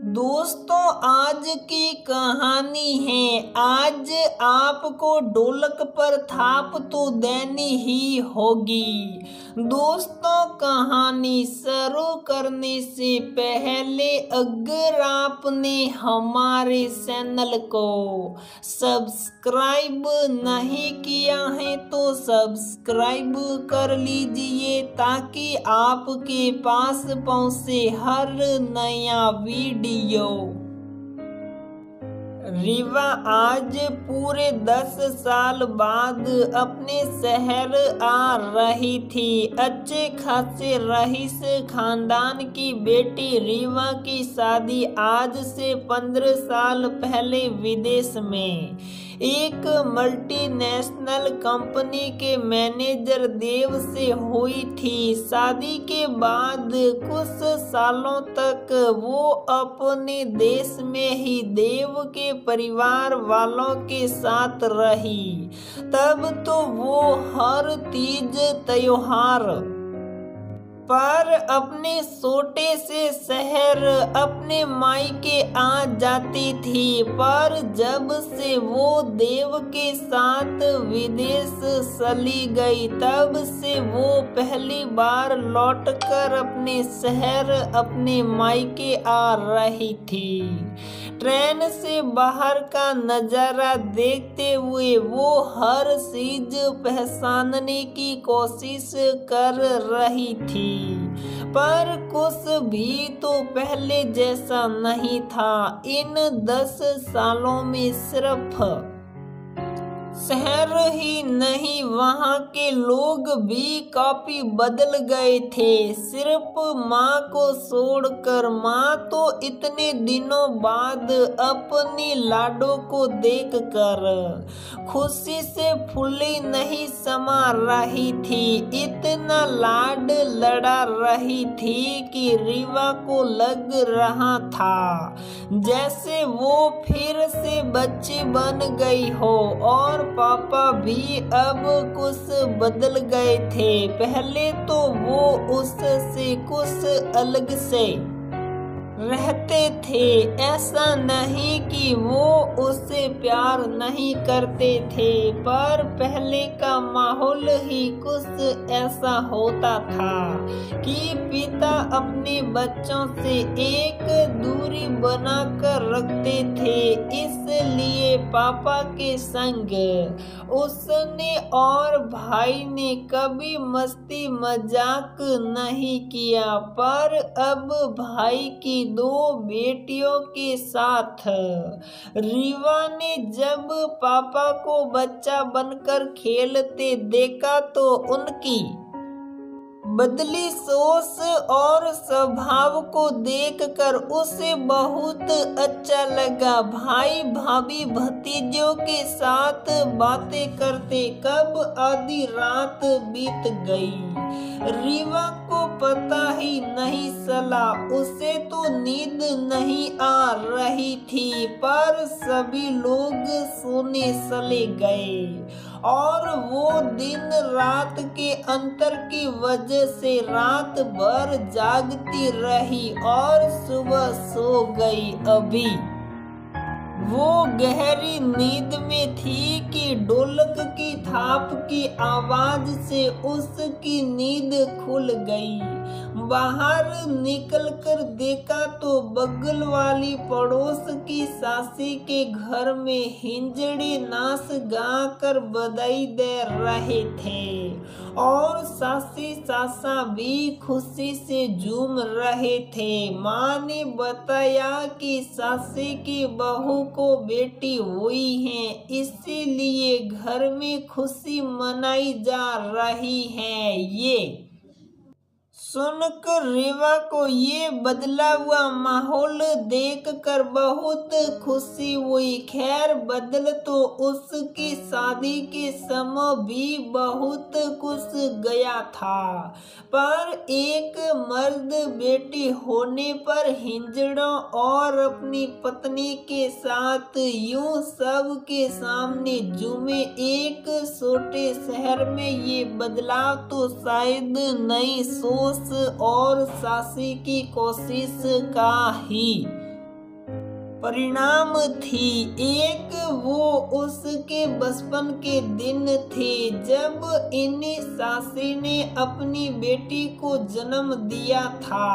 दोस्तों, आज की कहानी है। आज आपको ढोलक पर थाप तो देनी ही होगी। दोस्तों, कहानी शुरू करने से पहले अगर आपने हमारे चैनल को सब्सक्राइब नहीं किया है तो सब्सक्राइब कर लीजिए ताकि आपके पास पहुंचे हर नया वीडियो। रीवा आज पूरे 10 साल बाद अपने शहर आ रही थी। अच्छे खासे रईस खानदान की बेटी रीवा की शादी आज से 15 साल पहले विदेश में एक मल्टीनेशनल कंपनी के मैनेजर देव से हुई थी। शादी के बाद कुछ सालों तक वो अपने देश में ही देव के परिवार वालों के साथ रही। तब तो वो हर तीज त्योहार पर अपने छोटे से शहर अपने मायके आ जाती थी। पर जब से वो देव के साथ विदेश चली गई तब से वो पहली बार लौटकर अपने शहर अपने मायके आ रही थी। ट्रेन से बाहर का नजारा देखते हुए वो हर चीज पहचानने की कोशिश कर रही थी, पर कुछ भी तो पहले जैसा नहीं था। इन 10 सालों में सिर्फ शहर ही नहीं, वहाँ के लोग भी काफी बदल गए थे। सिर्फ माँ को छोड़कर। माँ तो इतने दिनों बाद अपनी लाडो को देखकर खुशी से फूली नहीं समा रही थी। इतना लाड लड़ा रही थी कि रीवा को लग रहा था जैसे वो फिर से बच्ची बन गई हो। और पापा भी अब कुछ बदल गए थे। पहले तो वो उससे कुछ अलग से रहते थे। ऐसा नहीं कि वो उससे प्यार नहीं करते थे, पर पहले का माहौल ही कुछ ऐसा होता था कि पिता अपने बच्चों से एक दूरी बनाकर रखते थे। इसलिए पापा के संग उसने और भाई ने कभी मस्ती मजाक नहीं किया। पर अब भाई की 2 बेटियों के साथ रीवा ने जब पापा को बच्चा बनकर खेलते देखा तो उनकी बदली सोच और स्वभाव को देखकर उसे बहुत अच्छा लगा। भाई भाभी भतीजों के साथ बातें करते कब आधी रात बीत गई। रीवा को पता ही नहीं चला। उसे तो नींद नहीं आ रही थी, पर सभी लोग सोने चले गए और वो दिन रात के अंतर की वजह से रात भर जागती रही और सुबह सो गई। अभी वो गहरी नींद में थी कि ढोलक की थाप की आवाज से उसकी नींद खुल गई। बाहर निकलकर देखा तो बगल वाली पड़ोस की सासी के घर में हिंजड़ी नाच गा कर बधाई दे रहे थे और सासी सासा भी खुशी से झूम रहे थे। माँ ने बताया कि सासी की बहू को बेटी हुई है, इसीलिए घर में खुशी मनाई जा रही है। ये सुनकर रीवा को ये बदला हुआ माहौल देखकर बहुत खुशी हुई। खैर, बदल तो उसकी शादी के समय भी बहुत कुछ गया था, पर एक मर्द बेटी होने पर हिंजड़ों और अपनी पत्नी के साथ यूं सब के सामने झूमे एक छोटे शहर में ये बदलाव तो शायद नई सोच और सासी की कोशिश का ही परिणाम थी। एक वो उसके बचपन के दिन थे जब इन्हीं सासी ने अपनी बेटी को जन्म दिया था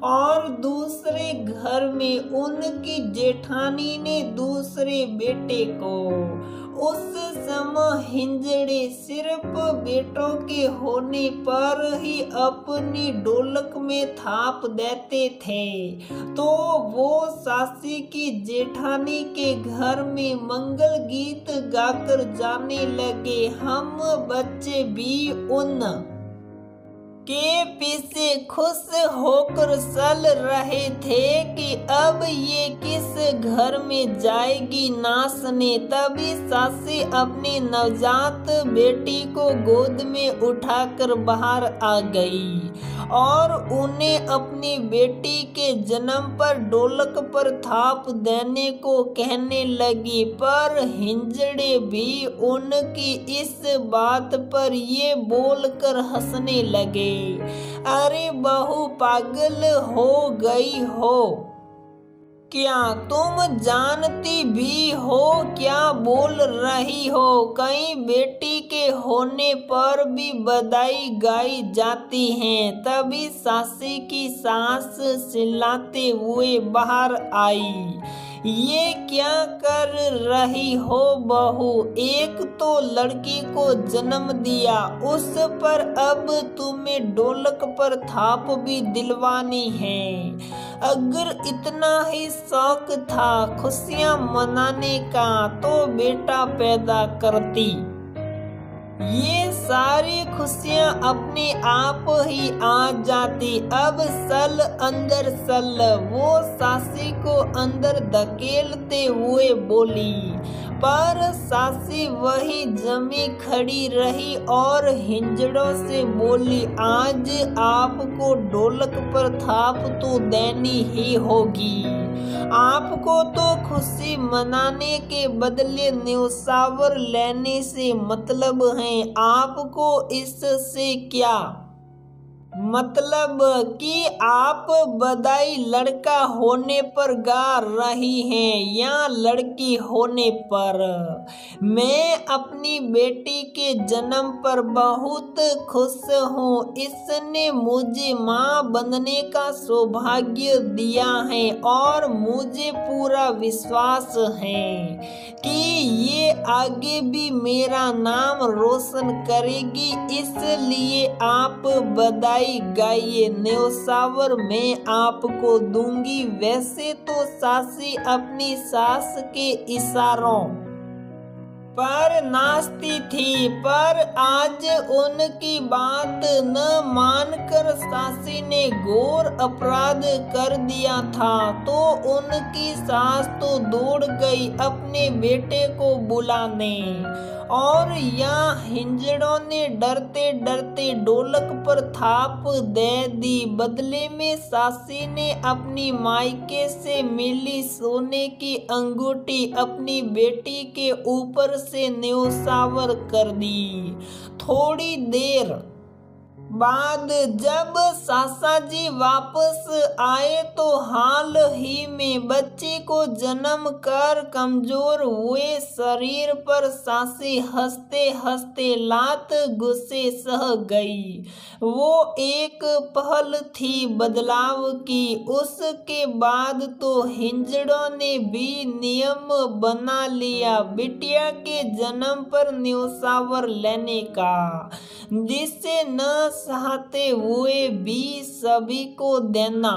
और दूसरे घर में उनकी जेठानी ने दूसरे बेटे को। उस समय हिंजड़े सिर्फ बेटों के होने पर ही अपनी ढोलक में थाप देते थे, तो वो सासी की जेठानी के घर में मंगल गीत गाकर जाने लगे। हम बच्चे भी उन के पीछे खुश होकर चल रहे थे कि अब ये किस घर में जाएगी नाचने। तभी सासी अपनी नवजात बेटी को गोद में उठाकर बाहर आ गई और उन्हें अपनी बेटी के जन्म पर ढोलक पर थाप देने को कहने लगी। पर हिंजड़े भी उनकी इस बात पर ये बोलकर हंसने लगे, अरे बहू पागल हो गई हो क्या? तुम जानती भी हो क्या बोल रही हो? कहीं बेटी के होने पर भी बधाई गाई जाती है। तभी सासी की सास चिल्लाते हुए बाहर आई, ये क्या कर रही हो बहू? एक तो लड़की को जन्म दिया, उस पर अब तुम्हें ढोलक पर थाप भी दिलवानी है। अगर इतना ही शौक था खुशियां मनाने का तो बेटा पैदा करती। ये सारी खुशियां अपने आप ही आ जाती। अब सल अंदर सल, वो सासी को अंदर धकेलते हुए बोली। पर सासी वही जमी खड़ी रही और हिंजड़ों से बोली, आज आपको ढोलक पर थाप तो देनी ही होगी। आपको तो खुशी मनाने के बदले न्योछावर लेने से मतलब है। आपको इससे क्या मतलब कि आप बधाई लड़का होने पर गा रही हैं या लड़की होने पर? मैं अपनी बेटी के जन्म पर बहुत खुश हूँ। इसने मुझे माँ बनने का सौभाग्य दिया है और मुझे पूरा विश्वास है कि ये आगे भी मेरा नाम रोशन करेगी। इसलिए आप बधाई गाइए, न्योछावर मैं आपको दूंगी। वैसे तो सासी अपनी सास के इशारों पर नाचती थी, पर आज उनकी बात न मानकर सासी ने घोर अपराध कर दिया था। तो उनकी सास तो दौड़ गई अपने बेटे को बुलाने और यहाँ हिंजड़ों ने डरते डरते ढोलक पर थाप दे दी। बदले में सासी ने अपनी मायके से मिली सोने की अंगूठी अपनी बेटी के ऊपर से न्योछावर कर दी। थोड़ी देर बाद जब सासा जी वापस आए तो हाल ही में बच्चे को जन्म कर कमजोर हुए शरीर पर सासी हंसते हंसते लात गुस्से सह गई। वो एक पहल थी बदलाव की। उसके बाद तो हिंजड़ों ने भी नियम बना लिया बिटिया के जन्म पर न्योछावर लेने का, जिससे न चाहते हुए भी सभी को देना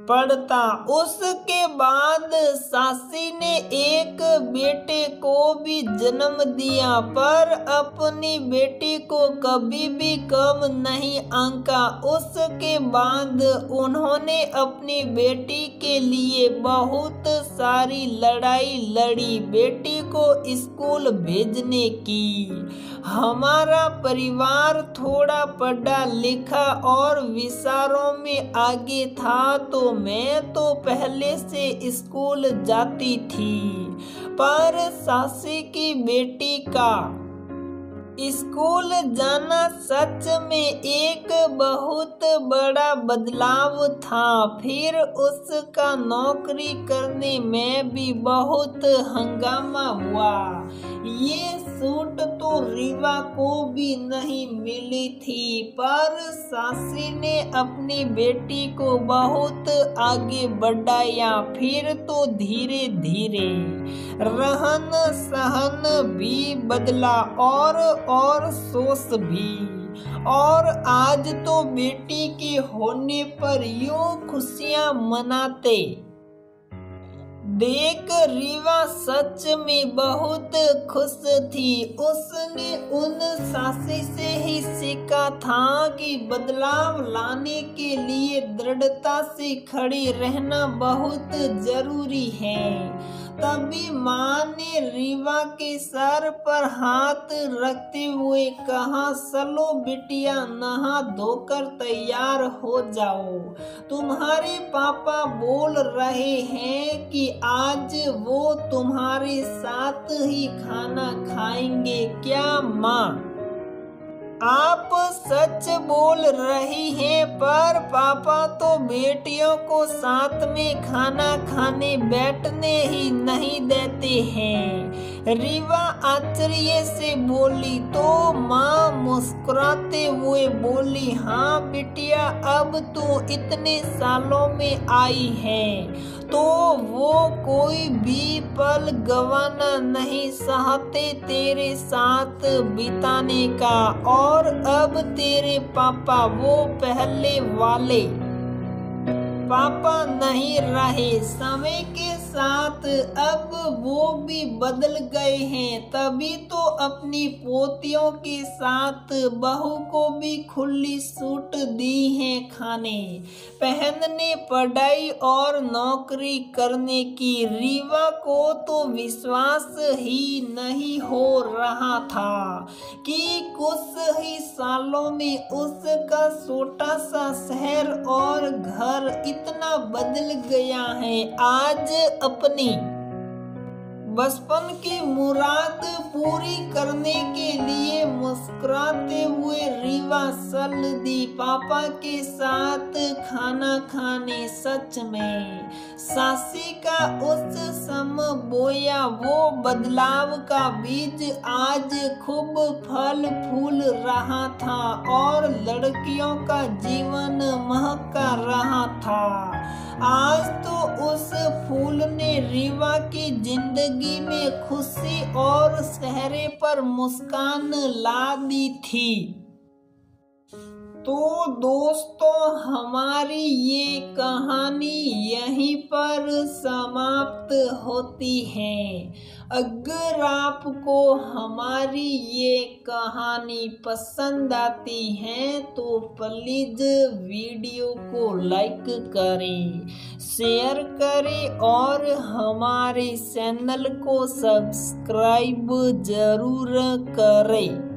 पड़ता। उसके बाद सासी ने एक बेटे को भी जन्म दिया, पर अपनी बेटी को कभी भी कम नहीं आंका। उसके बाद उन्होंने अपनी बेटी के लिए बहुत सारी लड़ाई लड़ी बेटी को स्कूल भेजने की। हमारा परिवार थोड़ा पढ़ा लिखा और विचारों में आगे था, तो मैं तो पहले से स्कूल जाती थी। पर सासी की बेटी का स्कूल जाना सच में एक बहुत बड़ा बदलाव था। फिर उसका नौकरी करने में भी बहुत हंगामा हुआ। ये सूट तो रीवा को भी नहीं मिली थी, पर सासी ने अपनी बेटी को बहुत आगे बढ़ाया। फिर तो धीरे धीरे रहन सहन भी बदला और सोच भी। और आज तो बेटी के होने पर यूं खुशियां मनाते देख रीवा सच में बहुत खुश थी। उसने उन सासी से ही सीखा था कि बदलाव लाने के लिए दृढ़ता से खड़ी रहना बहुत जरूरी है। तभी माँ ने रीवा के सर पर हाथ रखते हुए कहा, चलो बिटिया, नहा धोकर तैयार हो जाओ। तुम्हारे पापा बोल रहे हैं कि आज वो तुम्हारे साथ ही खाना खाएंगे। क्या माँ आप सच बोल रही हैं? पर पापा तो बेटियों को साथ में खाना खाने बैठने ही नहीं देते हैं। रीवा आश्चर्य से बोली तो माँ मुस्कुराते हुए बोली, हाँ बिटिया, अब तू इतने सालों में आई है तो वो कोई भी पल गवाना नहीं चाहते तेरे साथ बिताने का। और अब तेरे पापा वो पहले वाले पापा नहीं रहे। समय के साथ अब वो भी बदल गए हैं। तभी तो अपनी पोतियों के साथ बहू को भी खुली छूट दी है खाने पहनने, पढ़ाई और नौकरी करने की। रीवा को तो विश्वास ही नहीं हो रहा था कि कुछ ही सालों में उसका छोटा सा शहर और घर इतना बदल गया है। आज अपनी बचपन की मुराद पूरी करने के लिए मुस्कुराते हुए रीवा चल दी पापा के साथ खाना खाने। सच में सासी का उस समय बोया वो बदलाव का बीज आज खूब फल फूल रहा था और लड़कियों का जीवन महका रहा था। आज तो उस फूल ने रीवा की जिंदगी में खुशी और चेहरे पर मुस्कान ला दी थी। तो दोस्तों, हमारी ये कहानी यहीं पर समाप्त होती है। अगर आपको हमारी ये कहानी पसंद आती है तो प्लीज वीडियो को लाइक करें, शेयर करें और हमारे चैनल को सब्सक्राइब जरूर करें।